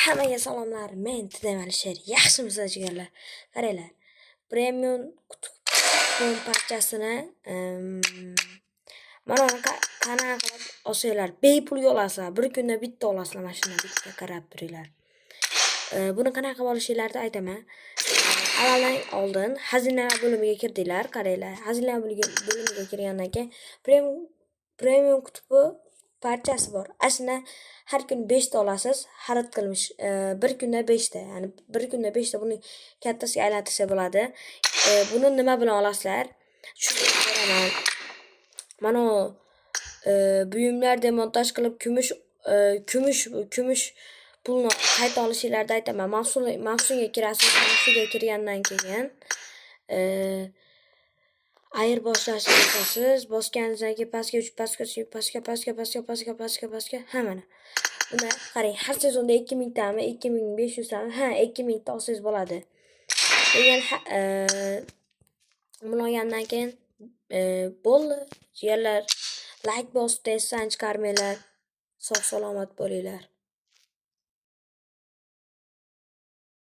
Hammaga salomlar. Men Tidam Alisher. Yaxshimisiz jigarlar? Qaranglar. Premium kutubxon parchasini mana qanaqa qilib olsanglar, bepul olasizlar. Bir kunda bitta olasizlar, mashina bitta qarab turinglar. Buni qanaqa qilib olishinglarni aytaman. Avvaldan oldin xazinalar bo'limiga kirdinglar, qaranglar. Xazinalar bo'limiga kirgandan keyin premium kutubi parchasi bor. Aslida har kun 5 ta olasiz, xarid qilmish. Bir kunda 5 ta, ya'ni bir kunda 5 ta buni kattasiga aylantirsa bo'ladi. Buni nima bilan olasizlar? Shu beraman. Mana buyumlar demontaj qilib kumush pulni qayta olishinglarni aytaman. Mavsumga kirasiz, mavsumga kirgandan keyin ayir boshlashni bosasiz. Bosganingizdan keyin pastga. Ha mana. Buni qarang, har sezonda 2000 tami, 2500 tami, 2000 ta olsangiz bo'ladi. Degan buni olgandan keyin bo'ldi. Jigarlar, like bosib, testdan chiqarmanglar. Sog' salomat bo'linglar.